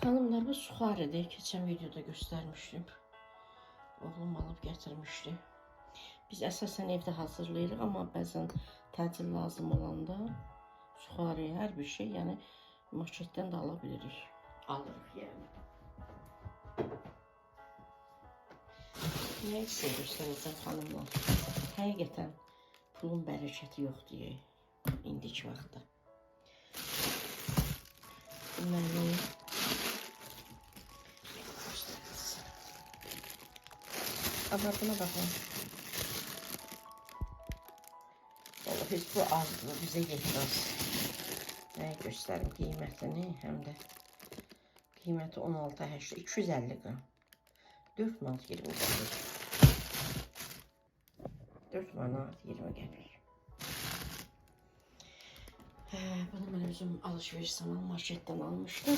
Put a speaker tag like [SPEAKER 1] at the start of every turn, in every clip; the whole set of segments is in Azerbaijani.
[SPEAKER 1] Hanımlar, bu suxaridir. Keçən videoda göstermiştim. Oğlum alıp getirmişti. Biz əsasən evdə hazırlayırıq, amma bəzən təcil lazım olanda suxari, hər bir şey, yəni marketdən də ala bilirik. Alırıq yəni. Nə isə göstərəcəm xanımlar. Həqiqətən pulun bərəkəti yoxdur indiki vaxtda. Deməli, ama buna bakın. Vallahi biz bu azlığı bize yetmez. Ne göstereyim kıymetini, hem de kıymeti 16,80, 250 gram. 4 manat 20 qəpik. 4 manat 20 qəpik. Bunu ben özüm alışveriş zamanı marketten almıştım.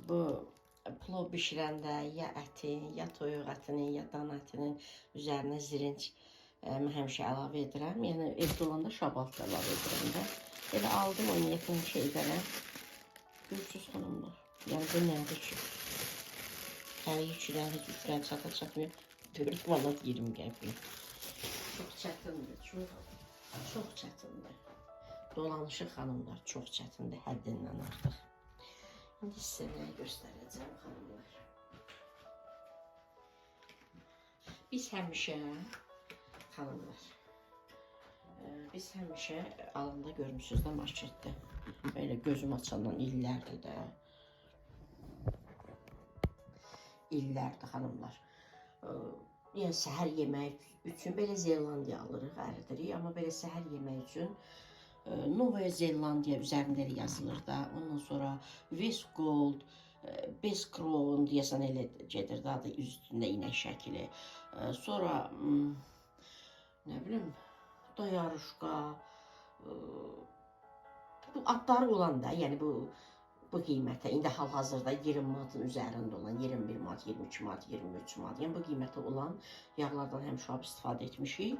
[SPEAKER 1] Bu plov bişirəndə ya ətin, ya toyuq ətinin, ya dan ətinin üzərinə zirinç mən həmişə əlavə edirəm. Yəni evdə olanda şabalt əlavə edirəm də. Elə aldım onu yaxın şeylərə. Görürsünüz xanımlar. Yəni bu nədir ki? Hər içidən heç üçdən çata çatmıyor. 4 manat 20 qəpik. Çox çətindir, çox çətindir. Dolanışıq xanımlar, çox çətindir, həddindən artıq. Şimdi size ne göstereceğim hanımlar. Biz həmişə hanımlar, biz həmişə alanda görmüşsünüz də marketdə. Böyle gözüm açandan illərdir də. İllərdir hanımlar. Yəni səhər yemək üçün belə Zelandiya alırıq, əridirik. Amma belə səhər yemək üçün Novaya Zelandiya üzərində yazılır da. Ondan sonra West Gold, Best Crown deyəsən elə gedir də, adı üstündə inək şəkili. Sonra nə bilim, Dayarışqa, bu adları olan da, yəni bu qiymətə, indi hal-hazırda 20 manatın üzərində olan, 21 manat, 22 manat, 23 manat, yəni bu qiymətə olan yağlardan həmişə istifadə etmişik.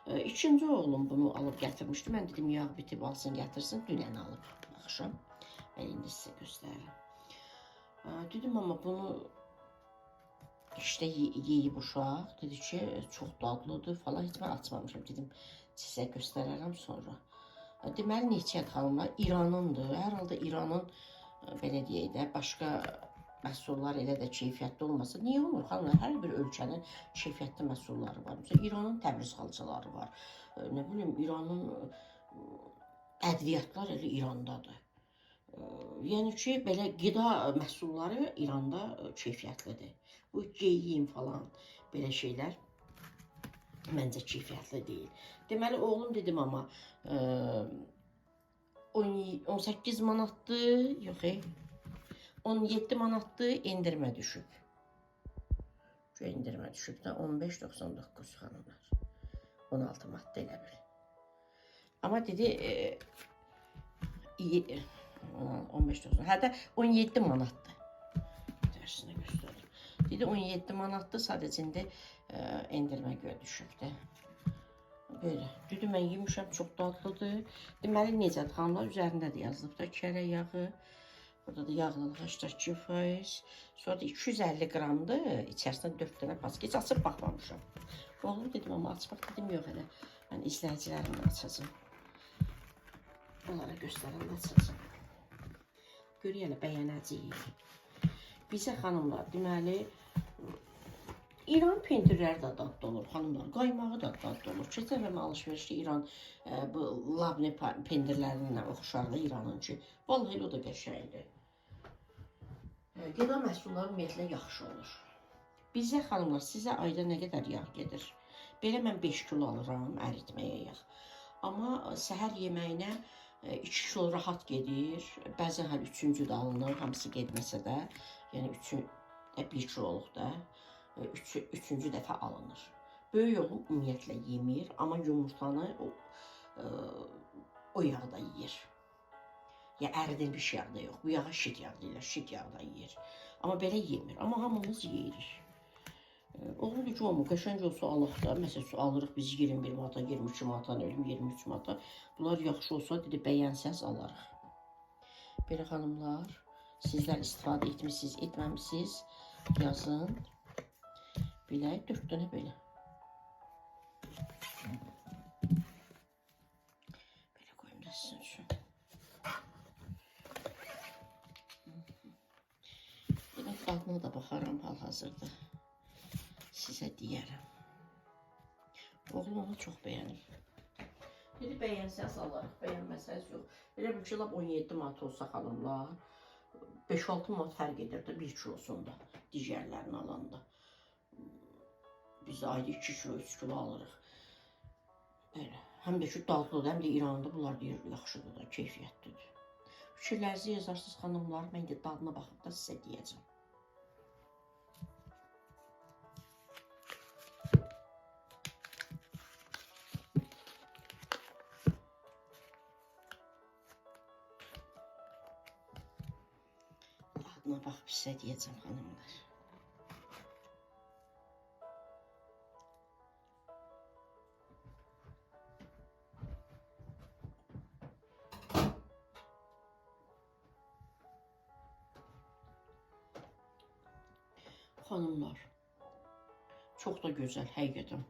[SPEAKER 1] İkinci oğlum bunu alıb gətirmişdi. Mən dedim, yağ bitib alsın, gətirsin. Dünən alıb axşam. Mən indi sizə göstərirəm. Dedim, amma bunu işte yeyib uşaq. Dedi ki, çox dadlıdır falan. Heç mən açmamışam. Dedim, sizə göstərərəm sonra. Deməli, neçə xanımlar İranındır. Hər halda İranın belə deyək də, başqa məhsullar elə də keyfiyyətli olmasa, niyə olur xanımlar? Hər bir ölkənin keyfiyyətli məhsulları var. Mesela İranın Təbriz xalçaları var. Nə bilim, İranın ədviyyatlar elə İrandadır. Yəni ki, belə qida məhsulları İranda keyfiyyətlidir. Bu geyim falan, belə şeylər məncə keyfiyyətli deyil. Deməli, oğlum dedim, amma 18 manatdır, yox 17 manatdır, endirmə düşüb. Endirmə düşüb də 15.99 xanımlar. 16 manatda elə bil. Amma dedi 15.90, hətta 17 manatdır. Tərsinə göstərim. Dedi 17 manatdır, sadəcə indi endirmə göyə düşüb də. Böyle. Düdü mən yemişəm, çox dadlıdır. Deməli, necədir xanımlar? Üzərində də yazılıb da kərə yağı. Burada da yağlılıq 82%. Sonra da 250 qramdır. İçərisində 4 dənə paska. Heç açıb baxmamışam. Oğlum dedim, amma açmaq dedim, yox elə. Mən izləyicilərimlə açacağım. Onlara göstərəndə açacağım. Görək elə bəyənəcəyik. Bizə xanımlar, deməli, İran pendirləri də dadlı olur xanımlar, qaymağı da dadlı olur. Keçən dəfə alışverişdə İran bu labne pendirlərindən oxşar da İranın ki. Vallahi o da qəşəngdir. Qida məhsulları ümumiyyətlə yaxşı olur. Bizə xanımlar, sizə ayda nə qədər yağ gedir? Belə mən 5 kilo alıram əritməyə yağ. Amma səhər yeməyinə 2 kilo rahat gedir. Bəzən hələ 3-cü də alınır, hamısı getməsə də. Yəni 1 kiloluq da. Üçüncü dəfə alınır. Böyük oğlum ümumiyyətlə yemir, amma yumurtanı o yağda yiyir. Ya əridilmiş yağda yox, bu yağa şit yağ deyirlər, şit yağda yiyir. Amma belə yemir, amma hamımız yeyirik. Oğlum deyir ki, o mu, qəşəng olsa alaq da, məsələn, alırıq biz 21 manata, 22 manata, 23 manata. Bunlar yaxşı olsa, dedi, bəyənsəz alarıq. Belə xanımlar, Sizler istifadə etmişsiniz, etməmişsiniz. Yazın. Bilək 4 dənə belə. Belə qoyum da sizin üçün. Belə dadına da baxaram hal-hazırda. Sizə deyərəm. Oğlum onu çox bəyənir. Dedi bəyənsəz alırıq, bəyənməsəz yox. Belə bir ki, 17 manat olsa xanımlar, 5-6 manat fərq edirdi 1 kilosunda, digərlərini alanda. Biz ayda 2 kilo, 3 kilo alırıq. Belə. Həm də ki, dadlıdır, həm də İranında bunlar deyir, yaxşıdır da, keyfiyyətlidir. Fikirlərinizi yazarsınız xanımlar, mən də dadına baxıb da sizə deyəcəm. Dadına baxıb sizə deyəcəm xanımlar. Xanımlar, çox da gözəl, həqiqətən.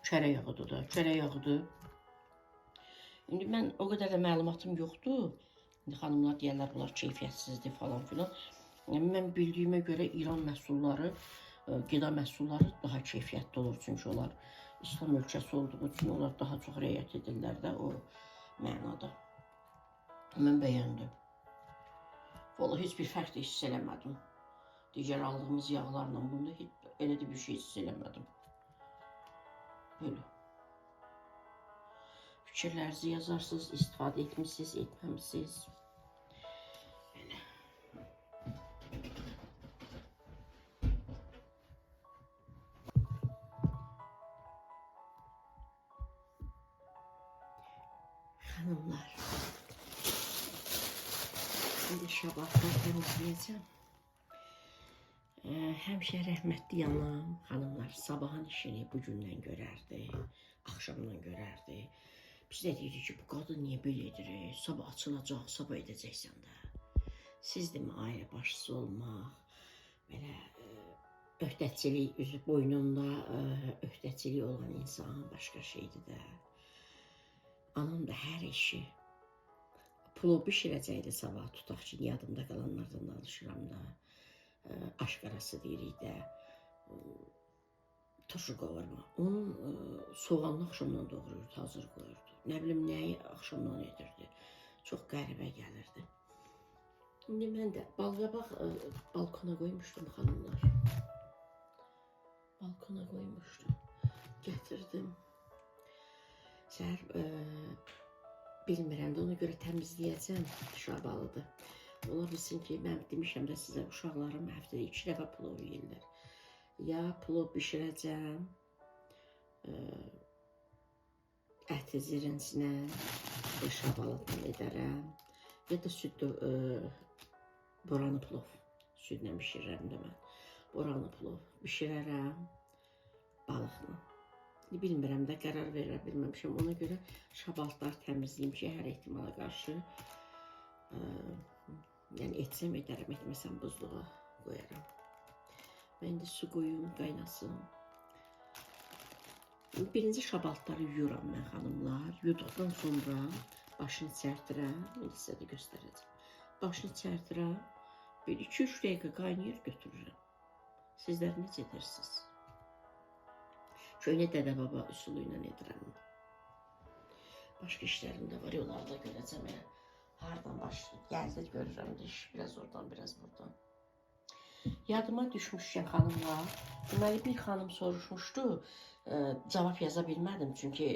[SPEAKER 1] Çörək yağıdır da, çörək yağıdır. İndi mən o qədər də məlumatım yoxdur. İndi xanımlar deyərlər, bunlar keyfiyyətsizdir falan filan. Mən bildiyimə görə İran məhsulları, qida məhsulları daha keyfiyyətli olur. Çünki onlar İslam ölkəsi olduğu üçün onlar daha çox riayət edirlər də o mənada. Mən bəyəndim. Vallahi heç bir fərq də hiss eləmədim. Digər aldığımız yağlarla bunda heç elə də bir şey hiss eləmədim. Böyle. Fikirlərinizi yazarsınız, istifadə etmişsiniz, etməmişsiniz. Böyle. Hanımlar. Şimdi şabaklar temizleyeceğim. Həmişə rəhmətli yanam, xanımlar, sabahın işini bugündən görərdi, axşamdan görərdi. Biz də deyirik ki, bu qadın niyə belə edir, sabah açılacaq, sabah edəcəksən də. Siz demə, ailə başçısı olmaq, belə öhdəçilik, üzü boynunda öhdəçilik olan insan başqa şeydir də. Anam da hər işi, plov bişirəcəkdi sabah, tutaq ki, yadımda qalanlardan danışıram da. Aşqarası deyirik də, turşu qovurma. Onun soğanını axşamdan doğrayırdı, hazır qoyurdu. Nə bilim, nəyi axşamdan edirdi. Çox qəribə gəlirdi. İndi mən də balqabaq balkona qoymuşdum xanımlar. Balkona qoymuşdum. Gətirdim. Səhər bilmirəm də, ona görə təmizləyəcəm, şabalıdır. Ola bilsin ki, mən demişəm də sizə, uşaqlarım həftədə 2 dəfə plov yeyirlər. Ya plov bişirəcəm, əti zirinsinə, şabalıqdan edərəm, ya da südlü boranı plov, südlə bişirirəm də mən. Boranı plov bişirərəm balıqla. Bilmirəm də, qərar verə bilməmişəm. Ona görə şabalıqlar təmizləyim ki, hər ehtimala qarşı yəni etsəm edərəm, etməsəm buzluğa qoyaram. Mən də su qoyum, qaynasın. Birinci şabalıqları yuyuram mən xanımlar. Yuduqdan sonra başını çərtirəm, sizə də göstərəcəm. Başını çərtirəm, bir 2-3 dəqiqə qaynayır, götürürəm. Sizlər necə edirsiniz? Köynə dədə-baba üsulu ilə edirəm. Başqa işlərim də var, yollarda görəcəm. Hardan başlayıb, gəldi görürəm də iş, biraz oradan, biraz buradan. Yadıma düşmüşkən xanımlar, deməli bir xanım soruşmuşdu, cavab yaza bilmədim, çünki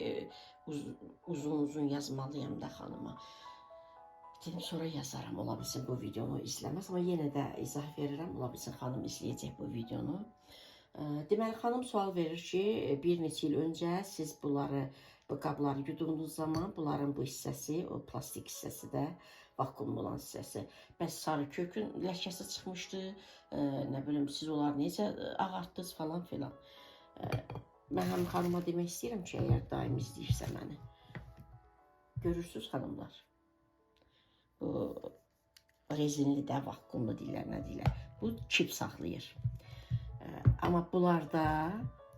[SPEAKER 1] uzun yazmalıyam da xanıma. Dedim, sonra yazaram, ola bilsin bu videonu izləməz, amma yenə də izah verirəm, ola bilsin xanım izləyəcək bu videonu. Deməli, xanım sual verir ki, bir neçə il öncə siz bunları, bu qabları yuduğunuz zaman bunların bu hissəsi, o plastik hissəsi də, vakuum olan hissəsi, bəs sarı kökün ləkəsi çıxmışdı, nə bilim, siz onları necə ağartdınız falan filan. Mən həm xanıma demək istəyirəm ki, əgər daim izləyirsə məni, görürsünüz xanımlar, bu rezinli də, vakuumlu deyirlər, nə deyirlər. Bu çip saxlayır. Amma bunlarda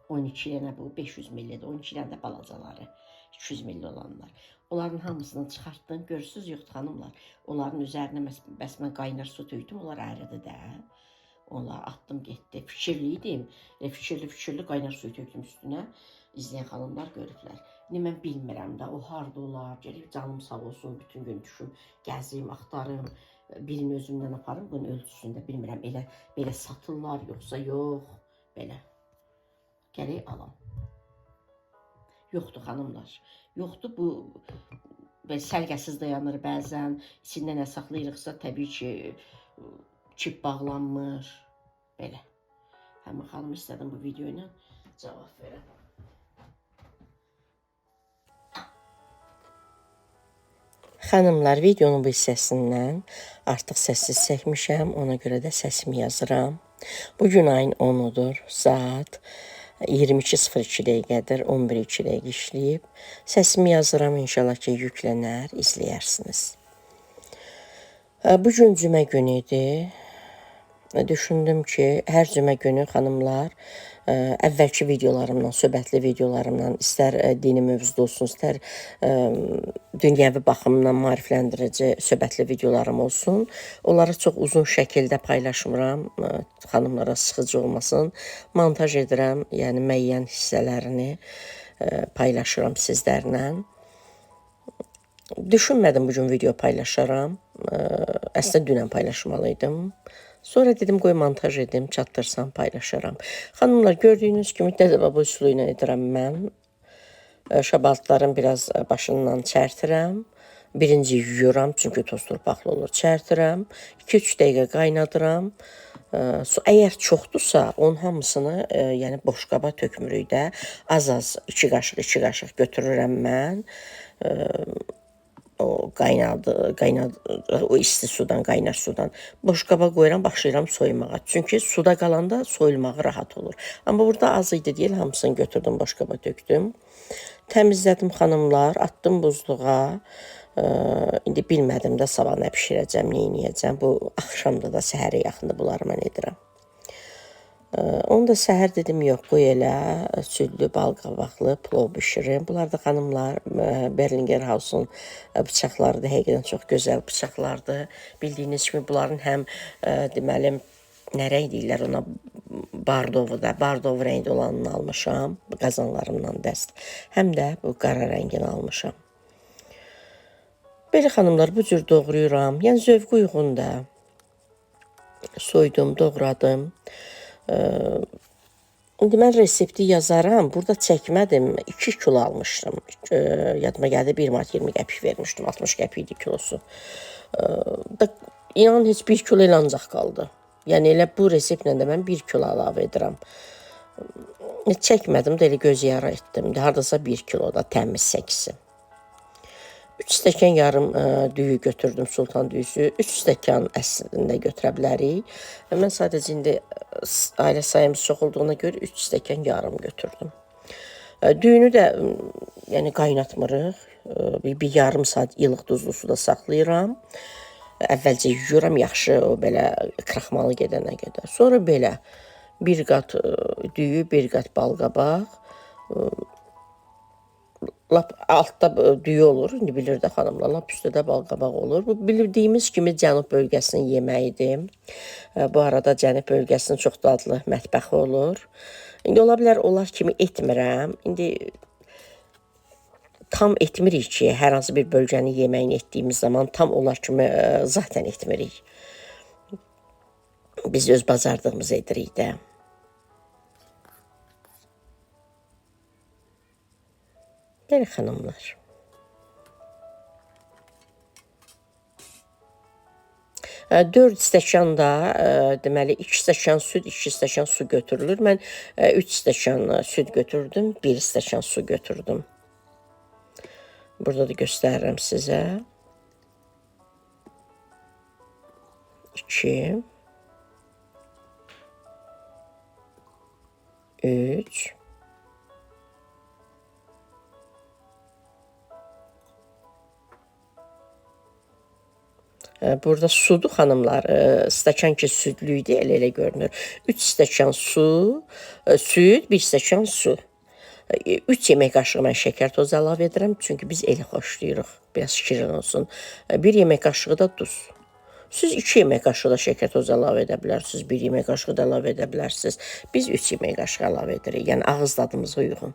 [SPEAKER 1] 12 dənə bu 500 millidir, 12 dənə də balacaları, 200 milli olanlar. Onların hamısını çıxartdım. Görürsünüz, yoxdur xanımlar. Onların üzərinə bəs mən qaynar su töydüm, onlar əridi də. Onlar atdım, getdi. Fikirli idim. Fikirli qaynar suyu töydüm üstünə. İzləyən xanımlar görüblər. İndi mən bilmirəm də, o harda olar. Gəlib canım sağ olsun, bütün gün düşüm, gəzim, axtarım. Birini özümdən aparım, bunun ölçüsündə bilmirəm. Belə satırlar, yoxsa yox. Belə. Gələk alam. Yoxdur xanımlar. Yoxdur, bu səliqəsiz dayanır bəzən. İçində nə saxlayırıqsa, təbii ki, çip bağlanmır. Belə. Həmin xanım istədim bu video ilə cavab verəm. Xanımlar, videonun bu hissəsindən artıq səssiz çəkmişəm. Ona görə də səsimi yazıram. Bugün ayın 10-udur. Saat 22:02 dəqiqədir, 11:02 dəqiqə işləyib. Səsimi yazıram, inşallah ki, yüklənər, izləyərsiniz. Bugün cümə günü idi. Düşündüm ki, hər cümə günü xanımlar, əvvəlki videolarımdan, söhbətli videolarımdan, istər dini mövzuda olsun, istər dünyəvi baxımdan maarifləndirici söhbətli videolarım olsun, onları çox uzun şəkildə paylaşmıram, xanımlara sıxıcı olmasın. Montaj edirəm, yəni müəyyən hissələrini paylaşıram sizlərlə. Düşünmədim bugün video paylaşaram, əslində dünən paylaşmalıydım. Sonra dedim, qoy montaj edim, çatdırsam, paylaşaram. Xanımlar, gördüyünüz kimi dəzəbaba üsulu ilə edirəm mən. Şabaltların biraz başından çərtirəm. Birinci yuyuram, çünki toz torpaqlı olur, çərtirəm. 2-3 dəqiqə qaynadıram. Əgər çoxdursa, onun hamısını yəni boşqaba tökmürük də. Az-az 2 qaşıq götürürəm mən. O o isti sudan, qaynar sudan boşqaba qoyuram, başlayıram soymağa. Çünki suda qalanda soyulmağı rahat olur. Amma burada az idi deyil, hamısını götürdüm, boşqaba tökdüm. Təmizlədim xanımlar, atdım buzluğa. İndi bilmədim də sabah nə bişirəcəm, nə yiyəcəm. Bu axşamda da səhərə yaxında bunları mən edirəm. Onu da səhər dedim, yox, qoy elə südlü, bal qabaqlı plov bişirim. Bunlar da xanımlar Berlinger Haus'un bıçaqlarıdır. Həqiqətən çox gözəl bıçaqlardır. Bildiyiniz kimi bunların həm deməli nə rəng deyirlər ona, bardovu da, bardov rəngdə olanını almışam, qazanlarımdan dəst. Həm də bu qara rəngini almışam. Belə xanımlar, bu cür doğrayıram. Yəni zövqü uyğun da. Soydum, doğradım. İndi mən resepti yazaram. Burada çəkmədim. 2 kilo almışdım. Yadıma gəldi 1 manat 20 qəpik vermişdim. 60 qəpik idi kilosu. İnanın heç 1 kilo ilə ancaq qaldı. Yəni elə bu reseptlə də mən 1 kilo əlavə edirəm. Çəkmədim də elə göz yara etdim. Hardasa 1 kiloda təmiz səksi. 3 stəkan yarım düyü götürdüm, sultan düyüsü. 3 stəkan əslində götürə bilərik. Mən sadəcə indi ailə sayımız çox olduğuna görə 3 stəkan yarım götürdüm. Düyünü də yəni qaynatmırıq. Bir yarım saat ilıq duzlu suda saxlayıram. Əvvəlcə yuyuram, yaxşı o belə kraxmalı gedənə qədər. Sonra belə 1 qat düyü, 1 qat bal qabaq. Lap altda düyü olur, indi bilir də xanımlar, lap üstdə də bal qabaq olur. Bu bildiyimiz kimi cənub bölgəsinin yeməyidir. Bu arada cənub bölgəsinin çox dadlı mətbəxi olur. İndi ola bilər onlar kimi etmirəm. İndi tam etmirik ki, hər hansı bir bölgənin yeməyini etdiyimiz zaman tam onlar kimi zaten etmirik. Biz öz bacardığımızı edirik də. Belə xanımlar. Dörd stəkan da, deməli 2 stəkan süd, 2 stəkan su götürülür. Mən 3 stəkan süd götürdüm, 1 stəkan su götürdüm. Burada da göstərirəm sizə. 2 3 4 Burada sudur xanımlar. Stəkan ki südlü idi, elə görünür. 3 stəkan su, süd, 1 stəkan su. 3 yemək qaşığı mən şəkər tozu əlavə edirəm, çünki biz elə xoşlayırıq, biraz şirin olsun. 1 yemək qaşığı da duz. Siz 2 yemək qaşığı da şəkər tozu əlavə edə bilərsiniz, 1 yemək qaşığı da əlavə edə bilərsiniz. Biz 3 yemək qaşığı əlavə edirik, yəni ağız dadımıza uyğun.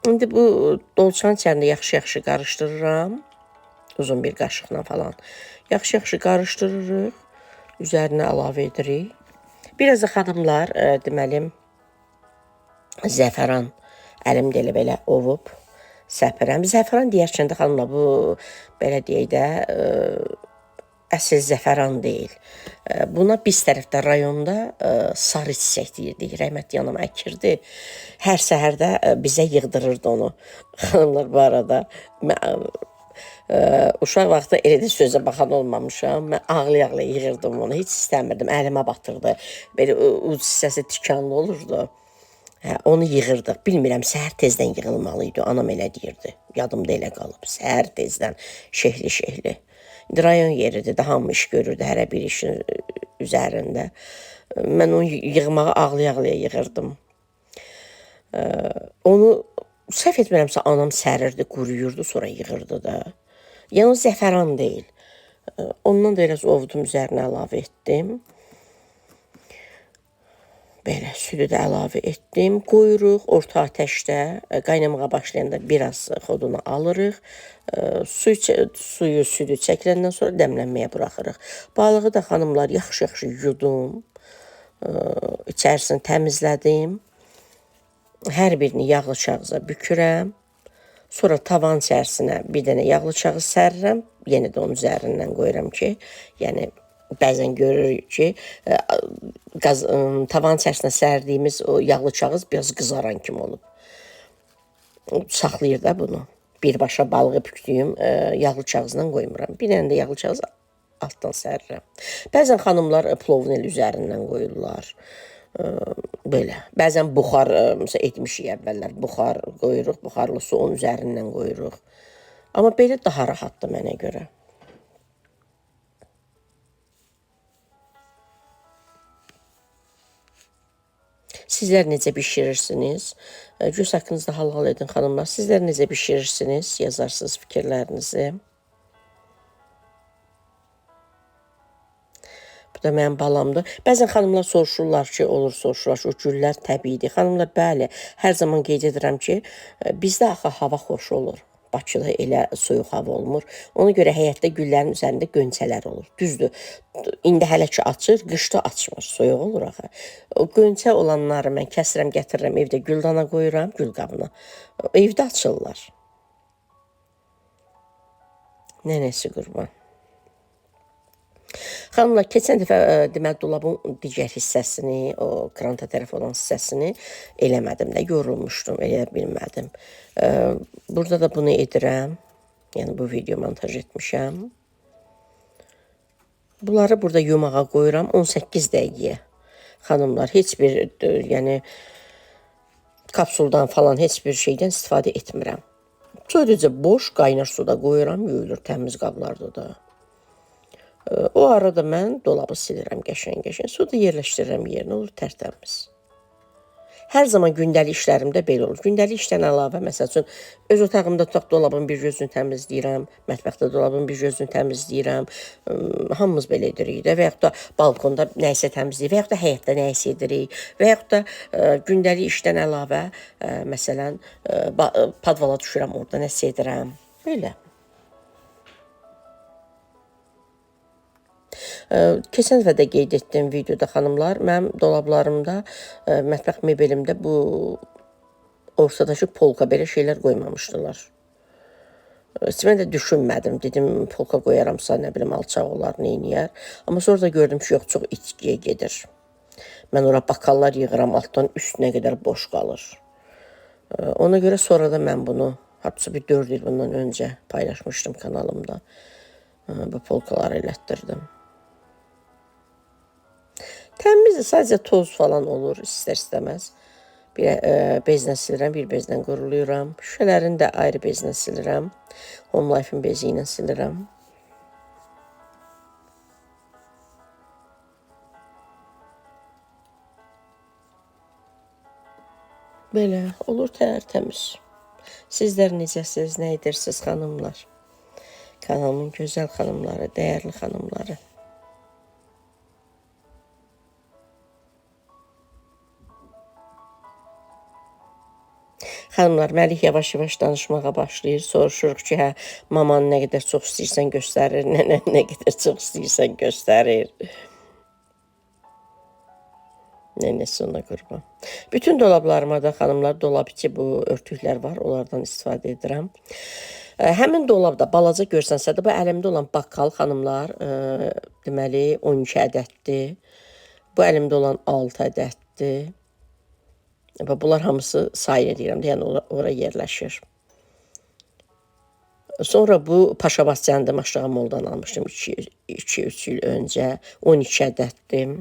[SPEAKER 1] İndi bu dolçanın içərisində yaxşı-yaxşı qarışdırıram. Uzun bir qaşıqla falan. Yaxşı-yaxşı qarışdırırıq. Üzərinə əlavə edirik. Biraz da xanımlar, deməli, zəfəran əlimdə elə belə ovub səpirəm. Zəfəran deyərkən də xanımlar, bu belə deyək də, əsl zəfəran deyil. Buna biz tərəfdə rayonda sarı çiçək deyirdik. Rəhmətli anam əkirdi. Hər səhər də bizə yığdırırdı onu. Xanımlar, bu arada uşaq vaxtı elə də sözə baxan olmamışam. Mən ağlaya-ağlaya yığırdım onu. Heç istəmirdim. Əlimə batırdı. Belə uc hissəsi tikanlı olurdu. Onu yığırdıq. Bilmirəm, səhər tezdən yığılmalı idi. Anam elə deyirdi. Yadımda elə qalıb. Səhər tezdən şehli-şehli. İndi rayon yeridir. Daha hamı iş görürdü. Hərə bir işin üzərində. Mən onu yığmağa ağlaya-ağlaya yığırdım. Onu səhv etmirəmsə anam sərirdi, quruyurdu, sonra yığırdı da. Yəni o zəfəran deyil. Ondan da biraz ovdum, üzərinə əlavə etdim. Belə südü də əlavə etdim. Qoyuruq orta ateşdə. Qaynamağa başlayanda biraz xodunu alırıq. Suyu, südü çəkiləndən sonra dəmlənməyə buraxırıq. Balığı da xanımlar yaxşı-yaxşı yudum. İçərisini təmizlədim. Hər birini yağlı kağıza bükürəm. Sonra tavan içərisinə bir dənə yağlı kağız sərirəm. Yenə də onun üzərindən qoyuram ki, yəni bəzən görürük ki, tavan içərisinə sərdiyimiz o yağlı kağız biraz qızaran kimi olub. Saxlayır da bunu. Birbaşa balığı bükdüyüm yağlı kağızdan qoymuram. Bir dənə də yağlı kağız altdan sərirəm. Bəzən xanımlar plovun el üzərindən qoyurlar. Belə. Bəzən buxar etmişik əvvəllər. Buxar qoyuruq, buxarlı su onun üzərindən qoyuruq. Amma belə daha rahatdır mənə görə. Sizlər necə bişirirsiniz? Göz haqqınızda hal-hal edin xanımlar. Sizlər necə bişirirsiniz? Yazarsınız fikirlərinizi. Bu da mənim balamdır. Bəzən xanımlar soruşurlar ki, soruşurlar ki, o güllər təbiidir. Xanımlar, bəli, hər zaman qeyd edirəm ki, bizdə axı hava xoş olur. Bakıda elə soyuq hava olmur. Ona görə həyətdə güllərin üzərində qönçələr olur. Düzdür, indi hələ ki açır, qışda açmır, soyuq olur axı. O qönçə olanları mən kəsirəm, gətirirəm, evdə güldana qoyuram, gül qabına. Evdə açırlar. Nənəsi qurban. Xanımlar, keçən dəfə deməli dolabın digər hissəsini, o kranta tərəf olan hissəsini eləmədim də, yorulmuşdum, eləyə bilmədim. Burada da bunu edirəm. Yəni bu video montaj etmişəm. Bunları burada yumağa qoyuram 18 dəqiqəyə. Xanımlar, heç bir yəni kapsuldan falan heç bir şeydən istifadə etmirəm. Sadəcə boş qaynar suda qoyuram, yuyulur təmiz qablarda da. O arada mən dolabı silirəm qəşəng-qəşəng. Suda yerləşdirirəm yerinə, olur tərtəmiz. Hər zaman gündəlik işlərimdə belə olur. Gündəlik işdən əlavə, məsəl üçün, öz otağımda tutaq dolabın bir gözünü təmizləyirəm, mətbəxdə dolabın bir gözünü təmizləyirəm. Hamımız belə edirik də, və yaxud da balkonda nəyisə təmizləyir, və yaxud da həyətdə nəyisə edirik, və yaxud da gündəlik işdən əlavə, məsələn, padvala düşürəm, orada nəsə edirəm. Belə. Keçən dəfə də qeyd etdim videoda xanımlar, mənim dolablarımda, mətbəx mebelimdə bu ortadakı polka belə şeylər qoymamışdılar. Mən də düşünmədim, dedim polka qoyaramsa, nə bilim, alçaq olar, neyniyər. Amma sonra da gördüm ki, yox, çox içkiyə gedir. Mən ora bakallar yığıram, altdan üstünə qədər boş qalır. Ona görə sonra da mən bunu, hardasa bir 4 il bundan öncə paylaşmışdım kanalımda. Bu polkaları elətdirdim. Təmizdir, sadəcə toz falan olur, istər-istəməz. Bir bezlə silirəm, bir bezlə quruluyuram. Şüşələrini də ayrı bezlə silirəm. Home Life-in bezi ilə silirəm. Belə olur tərtəmiz. Sizlər necəsiniz, nə edirsiniz xanımlar? Kanalımın gözəl xanımları, dəyərli xanımları. Xanımlar, Məlik yavaş-yavaş danışmağa başlayır. Soruşuruq ki, hə, mamanı nə qədər çox istəyirsən göstərir, nənəni nə qədər çox istəyirsən göstərir. Nənəsi ona qurban. Bütün dolablarıma da xanımlar, dolab içi bu örtüklər var, onlardan istifadə edirəm. Həmin dolabda balaca görsənsə də bu əlimdə olan bakkal xanımlar, deməli 12 ədəddir. Bu əlimdə olan 6 ədəddir. Bunlar hamısı sayı deyirəm də, yəni ora yerləşir. Sonra bu Paşabahçəndə Maşrağa Moldan almışdım 2-3 il öncə. 12 ədəddir.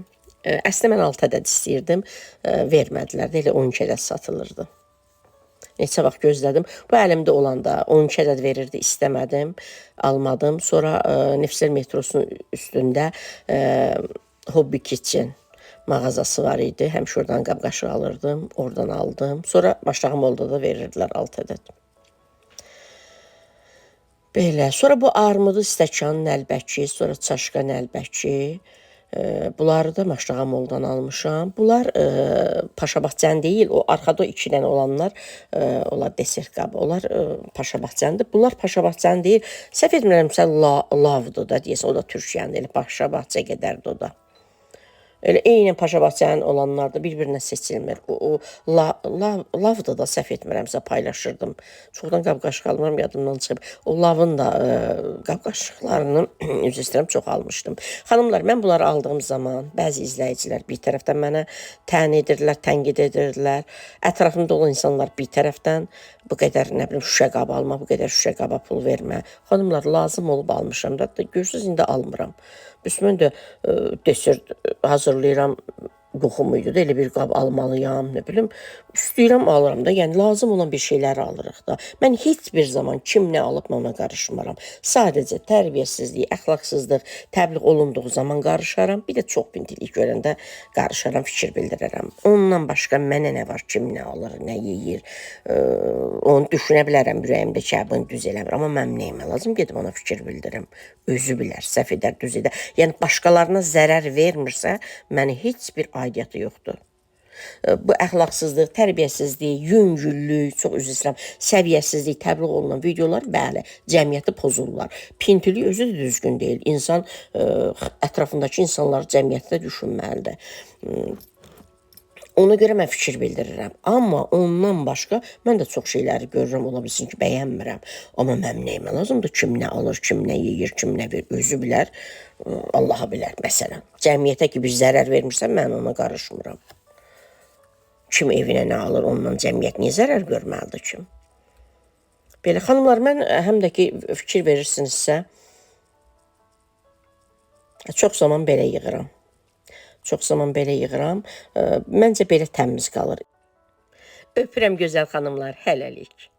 [SPEAKER 1] Əslində mən 6 ədəd istəyirdim. Vermədilər də, elə 12 ədəd satılırdı. Neçə vaxt gözlədim. Bu əlimdə olanda 12 ədəd verirdi, istəmədim, almadım. Sonra Nefsel metrosunun üstündə Hobby Kitchen mağazası var idi. Həmişə oradan qab-qaşıq alırdım, oradan aldım. Sonra Maşrağa Molda da verirdilər 6 ədəd. Belə. Sonra bu armudu stəkan nəlbəki, sonra çaşqa nəlbəki. Bunları da Maşrağa Moldan almışam. Bunlar Paşabahçən deyil, o arxada 2 dənə olanlar, onlar desert qabı. Onlar Paşabahçəndir. Bunlar Paşabahçən deyil. Səhv etmirəmsə Lavdır da deyəsən, o da Türkiyəndə, elə Paşabahçə qədərdir o da. Elə eynən Paşabahçənin olanlar da bir-birinə seçilmir. O Lavda da səhv etmirəmsə paylaşırdım. Çoxdan qab-qaşıq almıram, yadımdan çıxıb. O Lavın da qab-qaşıqlarını üzr istəyirəm, çox almışdım. Xanımlar, mən bunları aldığım zaman bəzi izləyicilər bir tərəfdən mənə tən edirlər, tənqid edirlər. Ətrafımda olan insanlar bir tərəfdən bu qədər, nə bilim, şüşə qab alma, bu qədər şüşə qaba pul vermə. Xanımlar, lazım olub almışam da, görürsünüz, indi almıram. Mən də desert hazırlayıram, qoxumuydu da, elə bir qab almalıyam, nə bilim, istəyirəm alıram da, yəni lazım olan bir şeyləri alırıq da. Mən heç bir zaman kim nə alıb ona qarışmaram. Sadəcə tərbiyəsizlik, əxlaqsızlıq təbliğ olunduğu zaman qarışaram, bir də çox bintilik görəndə qarışaram, fikir bildirərəm. Ondan başqa mənə nə var, kim nə alır, nə yeyir, onu düşünə bilərəm, ürəyimdə ki, bunu düz eləmir, amma mən neyimə lazım, gedib ona fikir bildirim. Özü bilər, səhv edər, düz edər. Yəni, başqalarına zərər vermirsə, mənə heç bir aidiyyatı yoxdur. Bu əxlaqsızlıq, tərbiyəsizlik, yüngüllük, çox üzr istəyirəm, səviyyəsizlik, təbliğ olunan videolar, bəli, cəmiyyəti pozurlar. Pintilik özü də düzgün deyil. İnsan ətrafındakı insanları cəmiyyətdə düşünməlidir. Ona görə mən fikir bildirirəm. Amma ondan başqa mən də çox şeyləri görürəm, ola bilsin ki, bəyənmirəm. Amma mənim nəyimə lazımdır? Kim nə alır, kim nə yeyir, kim nə verir, özü bilər, Allaha bilər, məsələn. Cəmiyyətə ki, bir zərər vermirsə, mən ona qarışmıram. Kim evinə nə alır, ondan cəmiyyət niyə zərər görməlidir ki? Belə, xanımlar, mən həm də ki, fikir verirsinizsə, çox zaman belə yığıram. Məncə belə təmiz qalır. Öpürəm gözəl xanımlar, hələlik.